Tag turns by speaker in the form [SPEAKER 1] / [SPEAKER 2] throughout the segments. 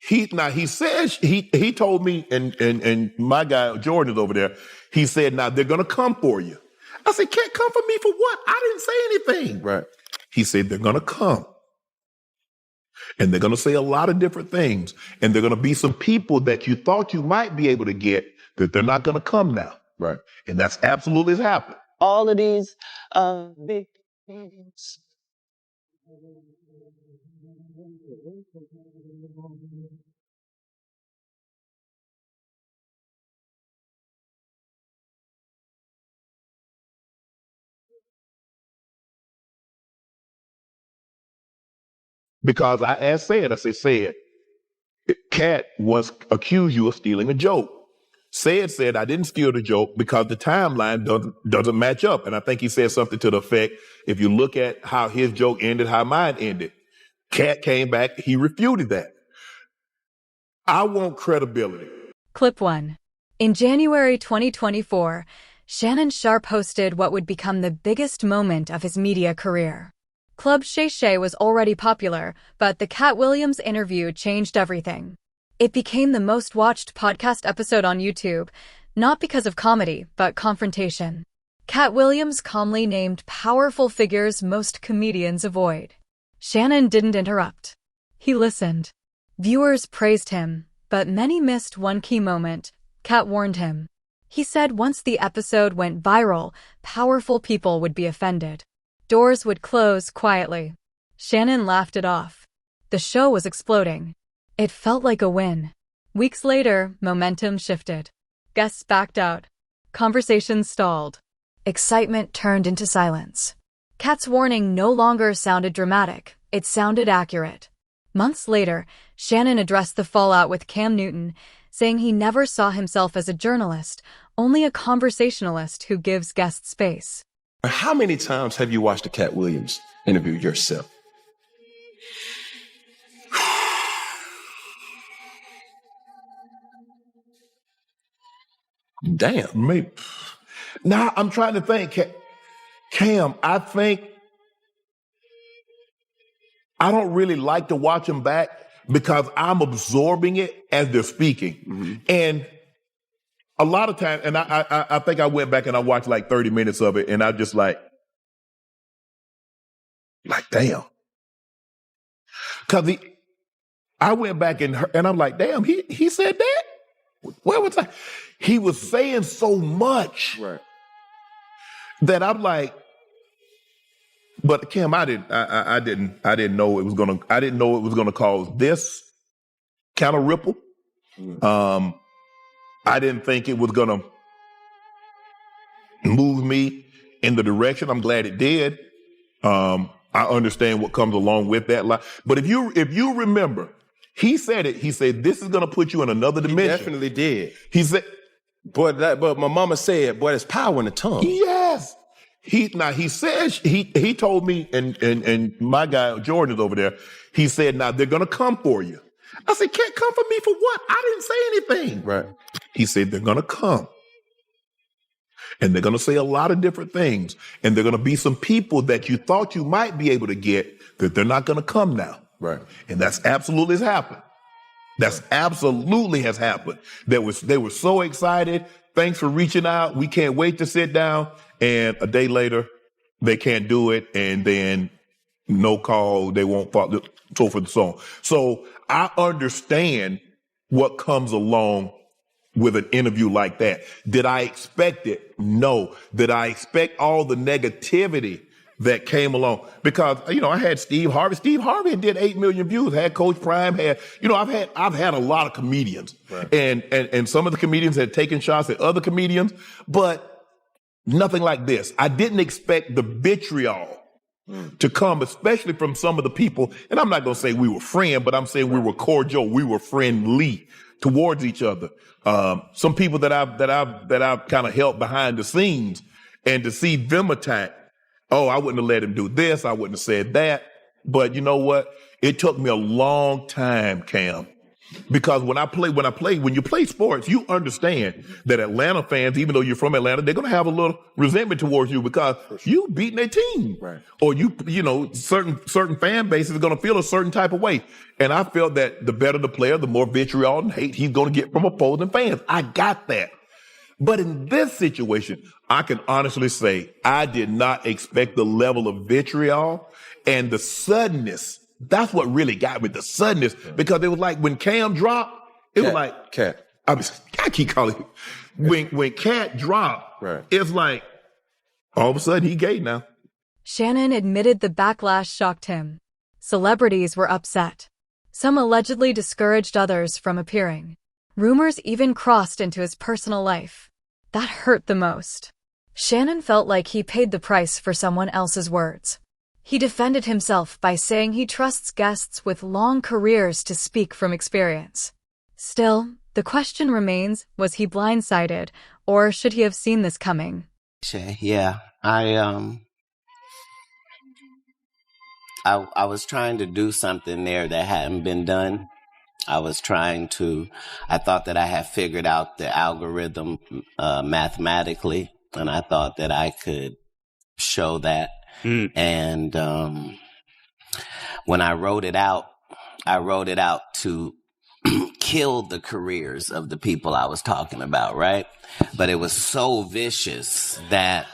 [SPEAKER 1] He says he told me, and my guy Jordan is over there. He said, now they're gonna come for you. I said, can't come for me for what? I didn't say anything.
[SPEAKER 2] Right.
[SPEAKER 1] He said they're gonna come. And they're gonna say a lot of different things. And they're gonna be some people that you thought you might be able to get that they're not gonna come now.
[SPEAKER 2] Right.
[SPEAKER 1] And that's absolutely has happened.
[SPEAKER 3] All of these big things.
[SPEAKER 1] Because I asked Said, Katt once accused you of stealing a joke. Said, I didn't steal the joke because the timeline doesn't match up. And I think he said something to the effect, if you look at how his joke ended, how mine ended, Katt came back, he refuted that. I want credibility.
[SPEAKER 4] Clip 1. In January 2024, Shannon Sharpe hosted what would become the biggest moment of his media career. Club Shay Shay was already popular, but the Katt Williams interview changed everything. It became the most watched podcast episode on YouTube, not because of comedy, but confrontation. Katt Williams calmly named powerful figures most comedians avoid. Shannon didn't interrupt. He listened. Viewers praised him, but many missed one key moment. Katt warned him. He said once the episode went viral, powerful people would be offended. Doors would close quietly. Shannon laughed it off. The show was exploding. It felt like a win. Weeks later, momentum shifted. Guests backed out. Conversations stalled. Excitement turned into silence. Katt's warning no longer sounded dramatic. It sounded accurate. Months later, Shannon addressed the fallout with Cam Newton, saying he never saw himself as a journalist, only a conversationalist who gives guests space.
[SPEAKER 2] How many times have you watched the Katt Williams interview yourself?
[SPEAKER 1] Damn, maybe. Now I'm trying to think. Cam, I think I don't really like to watch them back because I'm absorbing it as they're speaking. Mm-hmm. And a lot of times, and I think I went back and I watched like 30 minutes of it, and I just like damn. Because I went back and I'm like, damn, he said that? Where was I? He was saying so much,
[SPEAKER 2] right,
[SPEAKER 1] that I'm like, but Kim, I didn't know it was gonna cause this kind of ripple. Mm. I didn't think it was gonna move me in the direction. I'm glad it did. I understand what comes along with that. But if you remember, he said it. He said, this is going to put you in another dimension.
[SPEAKER 2] He definitely did.
[SPEAKER 1] He said,
[SPEAKER 2] but my mama said, boy, there's power in the tongue.
[SPEAKER 1] Yes. He says, he told me, and my guy Jordan is over there. He said, now they're going to come for you. I said, can't come for me for what? I didn't say anything.
[SPEAKER 2] Right.
[SPEAKER 1] He said, they're going to come. And they're going to say a lot of different things. And they're going to be some people that you thought you might be able to get that they're not going to come now.
[SPEAKER 2] Right.
[SPEAKER 1] And that's absolutely has happened. That's absolutely has happened. They were so excited. Thanks for reaching out. We can't wait to sit down. And a day later, they can't do it. And then no call. They won't follow, so forth and so on. So I understand what comes along with an interview like that. Did I expect it? No. Did I expect all the negativity that came along? Because, I had Steve Harvey. Steve Harvey did 8 million views, had Coach Prime, I've had a lot of comedians. Right. And some of the comedians had taken shots at other comedians, but nothing like this. I didn't expect the vitriol to come, especially from some of the people. And I'm not going to say we were friends, but I'm saying we were cordial. We were friendly towards each other. Some people that I've kind of helped behind the scenes, and to see them attack, oh, I wouldn't have let him do this. I wouldn't have said that. But you know what? It took me a long time, Cam, Because when you play sports, you understand that Atlanta fans, even though you're from Atlanta, they're going to have a little resentment towards you because you beating their team.
[SPEAKER 2] Right.
[SPEAKER 1] Or certain fan bases are going to feel a certain type of way. And I felt that the better the player, the more vitriol and hate he's going to get from opposing fans. I got that. But in this situation, I can honestly say I did not expect the level of vitriol and the suddenness. That's what really got me, the suddenness, because it was like when Cam dropped, was like
[SPEAKER 2] Katt.
[SPEAKER 1] I keep calling him. When Katt dropped,
[SPEAKER 2] Right.
[SPEAKER 1] it's like all of a sudden he gay now.
[SPEAKER 4] Shannon admitted the backlash shocked him. Celebrities were upset. Some allegedly discouraged others from appearing. Rumors even crossed into his personal life. That hurt the most. Shannon felt like he paid the price for someone else's words. He defended himself by saying he trusts guests with long careers to speak from experience. Still, the question remains, was he blindsided, or should he have seen this coming?
[SPEAKER 3] Shay, yeah, I was trying to do something there that hadn't been done. I thought that I had figured out the algorithm mathematically, and I thought that I could show that. And when I wrote it out to kill the careers of the people I was talking about, right? But it was so vicious that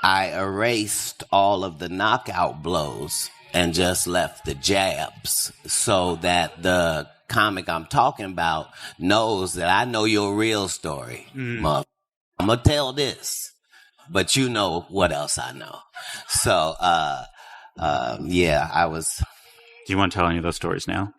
[SPEAKER 3] I erased all of the knockout blows and just left the jabs so that the comic I'm talking about knows that I know your real story. I'm going to tell this. But you know what else I know. So, yeah, I was...
[SPEAKER 5] Do you want to tell any of those stories now?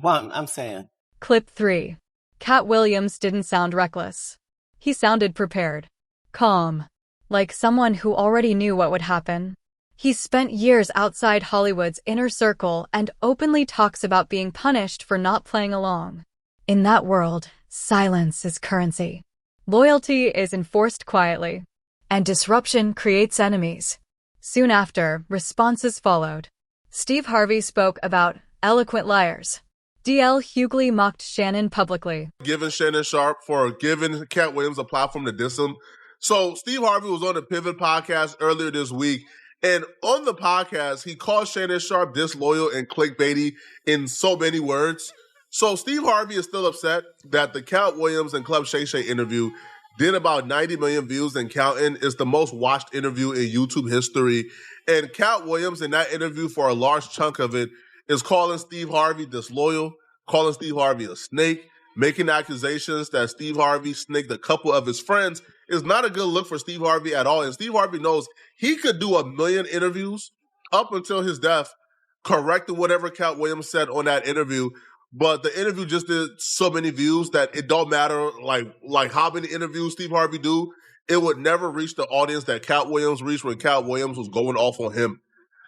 [SPEAKER 3] Well, I'm saying...
[SPEAKER 4] Clip 3. Katt Williams didn't sound reckless. He sounded prepared. Calm. Like someone who already knew what would happen. He spent years outside Hollywood's inner circle and openly talks about being punished for not playing along. In that world, silence is currency. Loyalty is enforced quietly, and disruption creates enemies. Soon after, responses followed. Steve Harvey spoke about eloquent liars. DL Hughley mocked Shannon publicly.
[SPEAKER 6] Giving Shannon Sharpe for giving Katt Williams a platform to diss him. So Steve Harvey was on the Pivot podcast earlier this week, and on the podcast, he called Shannon Sharpe disloyal and clickbaity in so many words. So Steve Harvey is still upset that the Katt Williams and Club Shay Shay interview did about 90 million views and counting. It's the most watched interview in YouTube history. And Katt Williams in that interview, for a large chunk of it, is calling Steve Harvey disloyal, calling Steve Harvey a snake, making accusations that Steve Harvey snaked a couple of his friends. Is not a good look for Steve Harvey at all. And Steve Harvey knows he could do 1 million interviews up until his death, correcting whatever Katt Williams said on that interview. But the interview just did so many views that it don't matter like how many interviews Steve Harvey do, it would never reach the audience that Katt Williams reached when Katt Williams was going off on him.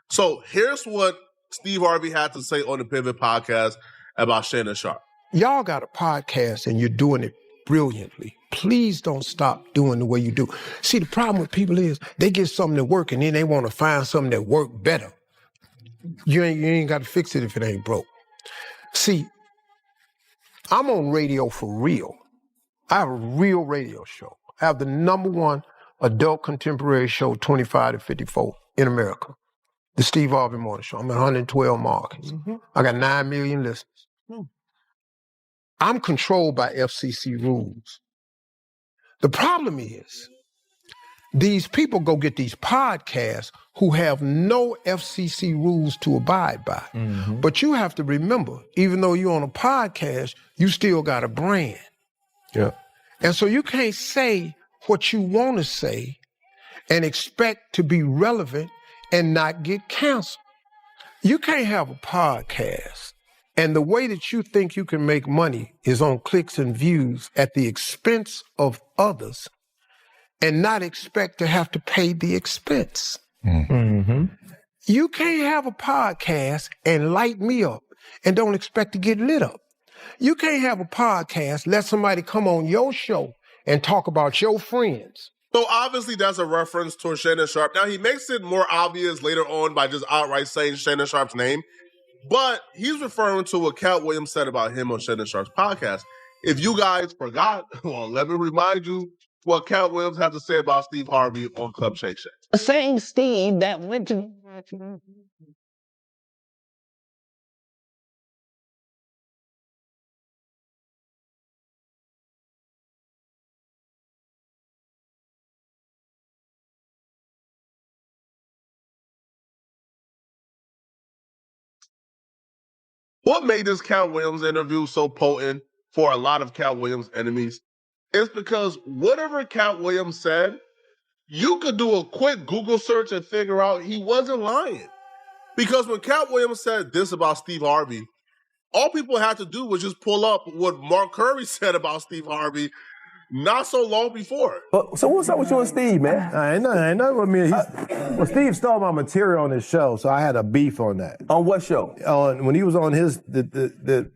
[SPEAKER 6] So here's what Steve Harvey had to say on the Pivot podcast about Shannon Sharpe.
[SPEAKER 7] Y'all got a podcast and you're doing it brilliantly. Please don't stop doing the way you do. See, the problem with people is they get something that work and then they want to find something that work better. You ain't got to fix it if it ain't broke. See, I'm on radio for real. I have a real radio show. I have the #1 adult contemporary show, 25 to 54 in America. The Steve Harvey Morning Show. I'm at 112 markets. I got 9 million listeners. I'm controlled by FCC rules. The problem is, these people go get these podcasts who have no FCC rules to abide by. But you have to remember, even though you're on a podcast, you still got a brand.
[SPEAKER 2] Yeah.
[SPEAKER 7] And so you can't say what you want to say and expect to be relevant and not get canceled. You can't have a podcast and the way that you think you can make money is on clicks and views at the expense of others and not expect to have to pay the expense. You can't have a podcast and light me up and don't expect to get lit up. You can't have a podcast, let somebody come on your show and talk about your friends.
[SPEAKER 6] So obviously that's a reference to Shannon Sharpe. Now he makes it more obvious later on by just outright saying Shannon Sharpe's name. But he's referring to what Katt Williams said about him on Shannon Sharpe's podcast. If you guys forgot, well, let me remind you what Katt Williams had to say about Steve Harvey on Club Shay Shay.
[SPEAKER 8] The same Steve that went to...
[SPEAKER 6] What made this Katt Williams interview so potent for a lot of Katt Williams enemies is because whatever Katt Williams said, you could do a quick Google search and figure out he wasn't lying. Because when Katt Williams said this about Steve Harvey, all people had to do was just pull up what Mark Curry said about Steve Harvey not so long before.
[SPEAKER 9] So what's up with you and Steve, man?
[SPEAKER 10] Ain't nothing with me. Well, Steve stole my material on his show, so I had a beef on that.
[SPEAKER 9] On what show?
[SPEAKER 10] When he was on his the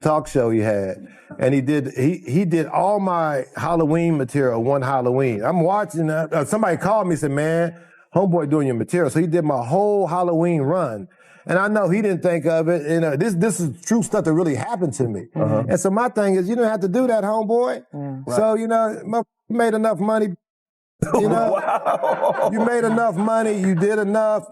[SPEAKER 10] talk show he had, and he did all my Halloween material one Halloween. I'm watching somebody called me and said, "Man, homeboy doing your material." So he did my whole Halloween run. And I know he didn't think of it. And this is true stuff that really happened to me. And so my thing is, you didn't have to do that, homeboy.
[SPEAKER 9] Right.
[SPEAKER 10] So, you made enough money.
[SPEAKER 9] Wow.
[SPEAKER 10] You made enough money. You did enough.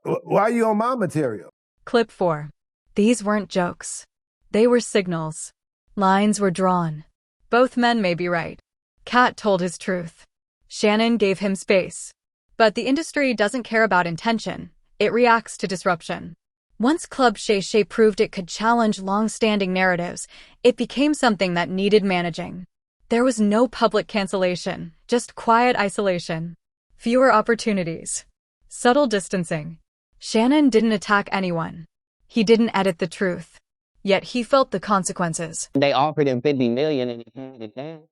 [SPEAKER 10] Why are you on my material?
[SPEAKER 4] Clip 4. These weren't jokes. They were signals. Lines were drawn. Both men may be right. Katt told his truth. Shannon gave him space. But the industry doesn't care about intention. It reacts to disruption. Once Club Shay Shay proved it could challenge long-standing narratives, it became something that needed managing. There was no public cancellation, just quiet isolation. Fewer opportunities. Subtle distancing. Shannon didn't attack anyone. He didn't edit the truth. Yet he felt the consequences.
[SPEAKER 8] They offered him $50 million and he turned it down.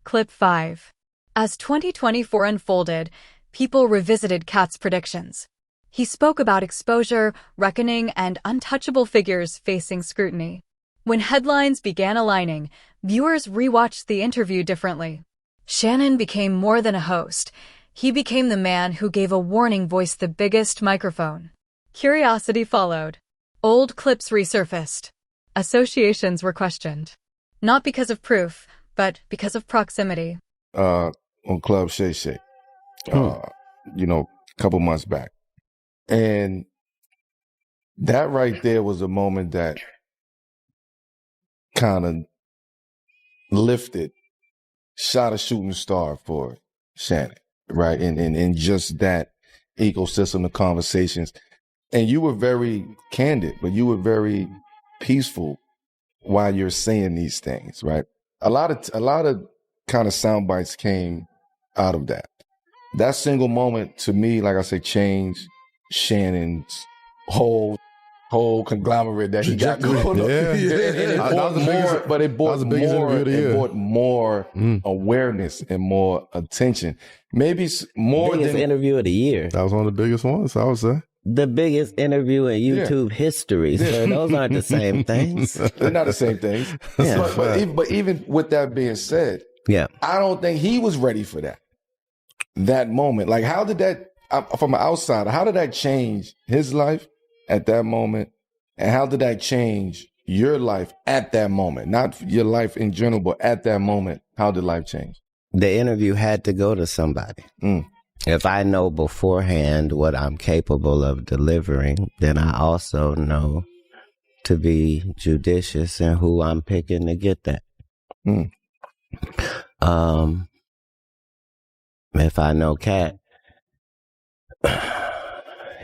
[SPEAKER 4] Clip 5. As 2024 unfolded, people revisited Katt's predictions. He spoke about exposure, reckoning, and untouchable figures facing scrutiny. When headlines began aligning, viewers rewatched the interview differently. Shannon became more than a host. He became the man who gave a warning voice the biggest microphone. Curiosity followed. Old clips resurfaced. Associations were questioned. Not because of proof, but because of proximity.
[SPEAKER 11] On Club Shay Shay, a couple months back. And that right there was a moment that kind of lifted, shot a shooting star for Shannon, right? And just that ecosystem of conversations and you were very candid, but you were very peaceful while you're saying these things, right? A lot of kind of sound bites came out of that. That single moment to me, like I say, changed Shannon's whole conglomerate that he got going on. It brought more awareness and more attention. Maybe more
[SPEAKER 3] biggest
[SPEAKER 11] than
[SPEAKER 3] interview of the year.
[SPEAKER 12] That was one of the biggest ones, I would say.
[SPEAKER 3] The biggest interview in YouTube history. So those aren't the same things.
[SPEAKER 11] They're not the same things.
[SPEAKER 3] Yeah.
[SPEAKER 11] But even with that being said, I don't think he was ready for that moment. Like, how did that, from an outsider, how did that change his life at that moment? And how did that change your life at that moment? Not your life in general, but at that moment, how did life change?
[SPEAKER 3] The interview had to go to somebody. If I know beforehand what I'm capable of delivering, then I also know to be judicious in who I'm picking to get that. If I know Katt,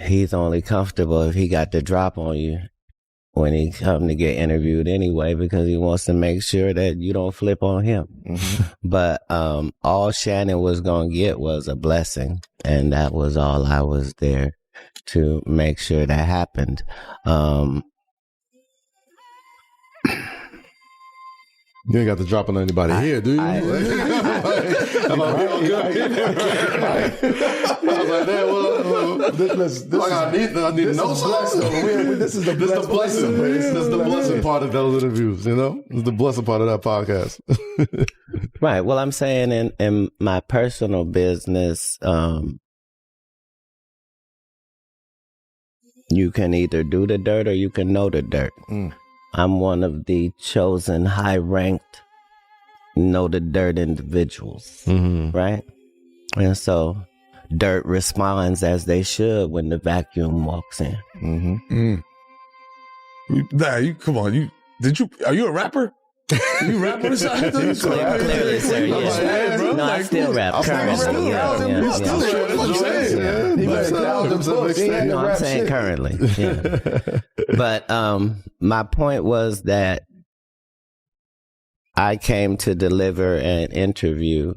[SPEAKER 3] he's only comfortable if he got the drop on you when he come to get interviewed anyway, because he wants to make sure that you don't flip on him. But all Shannon was going to get was a blessing, and that was all I was there to make sure that happened.
[SPEAKER 12] You ain't got to drop on anybody here, do you?
[SPEAKER 11] I was like,
[SPEAKER 12] I need to know something. This is the blessing. This is the blessing part of those interviews, you know? This is the blessing part of that podcast.
[SPEAKER 3] Right. Well, I'm saying in my personal business, you can either do the dirt or you can know the dirt. I'm one of the chosen high-ranked know the dirt individuals, right? And so dirt responds as they should when the vacuum walks in.
[SPEAKER 9] Nah, come on. Are you a rapper? You rap on the side?
[SPEAKER 3] Clearly, sir, yeah. No, I still rap currently. No, I'm saying currently. Yeah. But my point was that I came to deliver an interview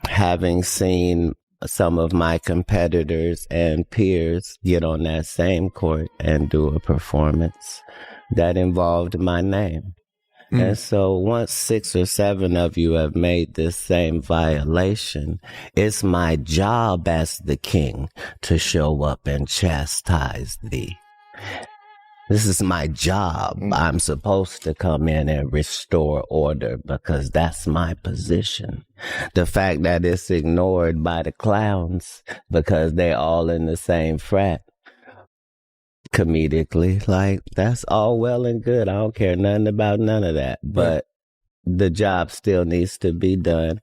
[SPEAKER 3] having seen some of my competitors and peers get on that same court and do a performance that involved my name. And so once 6 or 7 of you have made this same violation, it's my job as the king to show up and chastise thee. This is my job. I'm supposed to come in and restore order because that's my position. The fact that it's ignored by the clowns because they're all in the same frat, comedically, like, that's all well and good. I don't care nothing about none of that. But the job still needs to be done.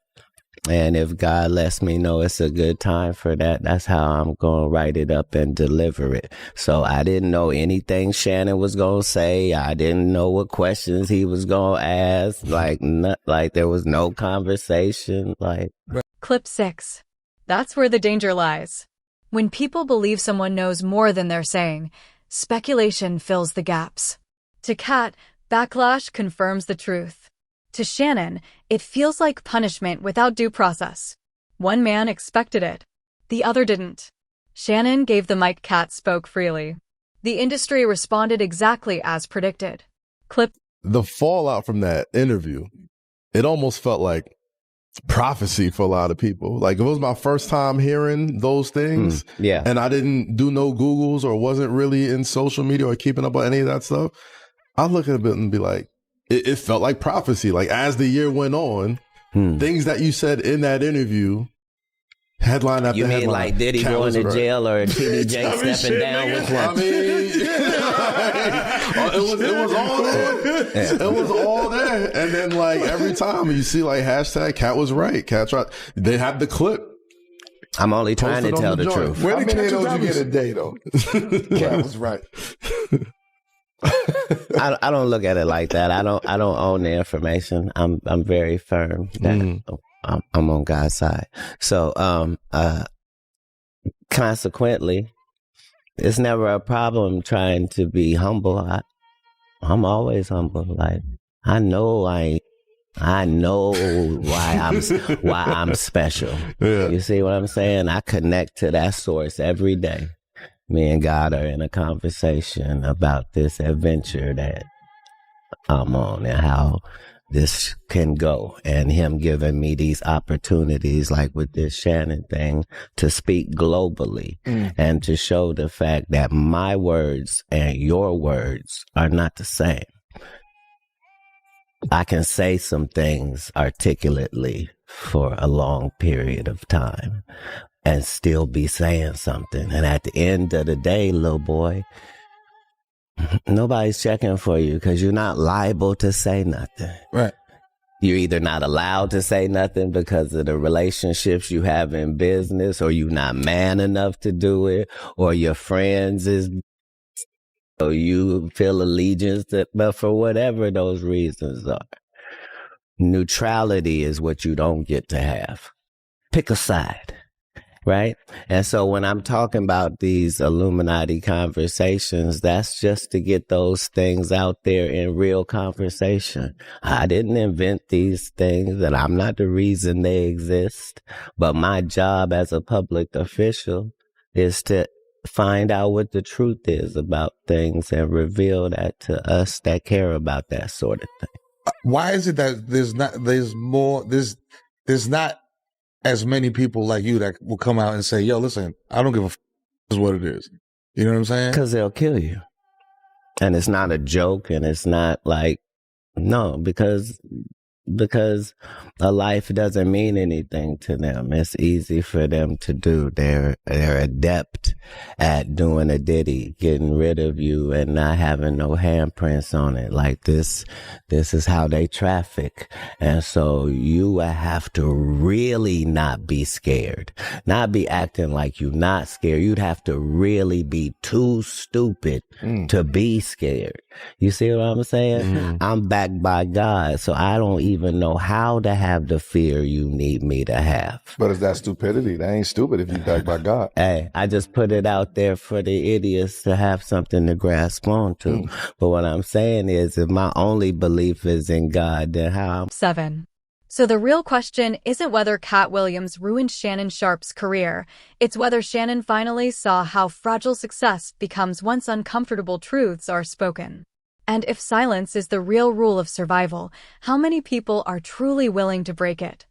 [SPEAKER 3] And if God lets me know it's a good time for that, that's how I'm going to write it up and deliver it. So I didn't know anything Shannon was going to say. I didn't know what questions he was going to ask. Like there was no conversation.
[SPEAKER 4] Clip 6. That's where the danger lies. When people believe someone knows more than they're saying, speculation fills the gaps. To Katt, backlash confirms the truth. To Shannon, it feels like punishment without due process. One man expected it. The other didn't. Shannon gave the mic, Katt spoke freely. The industry responded exactly as predicted. Clip.
[SPEAKER 12] The fallout from that interview, it almost felt like prophecy for a lot of people. Like, it was my first time hearing those things. And I didn't do no Googles or wasn't really in social media or keeping up on any of that stuff. I look at it and be like, it felt like prophecy. Like, as the year went on, things that you said in that interview, headline after headline.
[SPEAKER 3] You mean like Diddy going to jail or TDJ stepping down? Which one?
[SPEAKER 12] I mean, it was all there. It was all there. And then, like, every time you see like hashtag Katt was right. Katt tried. They had the clip.
[SPEAKER 3] I'm only trying to tell the truth.
[SPEAKER 11] How many of those you get a day though? Katt was right.
[SPEAKER 3] I don't look at it like that. I don't own the information. I'm very firm that I'm on God's side. So consequently, it's never a problem trying to be humble. I'm always humble. Like, I know why I'm special. Yeah. You see what I'm saying? I connect to that source every day. Me and God are in a conversation about this adventure that I'm on and how this can go, and him giving me these opportunities, like with this Shannon thing, to speak globally and to show the fact that my words and your words are not the same. I can say some things articulately for a long period of time and still be saying something. And at the end of the day, little boy, nobody's checking for you because you're not liable to say nothing.
[SPEAKER 9] Right.
[SPEAKER 3] You're either not allowed to say nothing because of the relationships you have in business, or you're not man enough to do it, or your friends is, or you feel allegiance to, but for whatever those reasons are, neutrality is what you don't get to have. Pick a side. Right? And so when I'm talking about these Illuminati conversations, that's just to get those things out there in real conversation. I didn't invent these things, and I'm not the reason they exist. But my job as a public official is to find out what the truth is about things and reveal that to us that care about that sort of thing.
[SPEAKER 9] Why is it that there's not as many people like you that will come out and say, yo, listen, I don't give a f*** is what it is. You know what I'm saying?
[SPEAKER 3] Because they'll kill you. And it's not a joke, and it's not like, no, because a life doesn't mean anything to them. It's easy for them to do. They're adept at doing a ditty, getting rid of you and not having no handprints on it. Like this is how they traffic. And so you will have to really not be scared, not be acting like you're not scared. You'd have to really be too stupid to be scared. You see what I'm saying? Mm-hmm. I'm backed by God, so I don't even know how to have the fear you need me to have.
[SPEAKER 11] But is that stupidity? That ain't stupid if you're backed by God.
[SPEAKER 3] Hey, I just put it out there for the idiots to have something to grasp onto. But what I'm saying is, if my only belief is in God, then how?
[SPEAKER 4] 7. So the real question isn't whether Katt Williams ruined Shannon Sharpe's career. It's whether Shannon finally saw how fragile success becomes once uncomfortable truths are spoken. And if silence is the real rule of survival, how many people are truly willing to break it?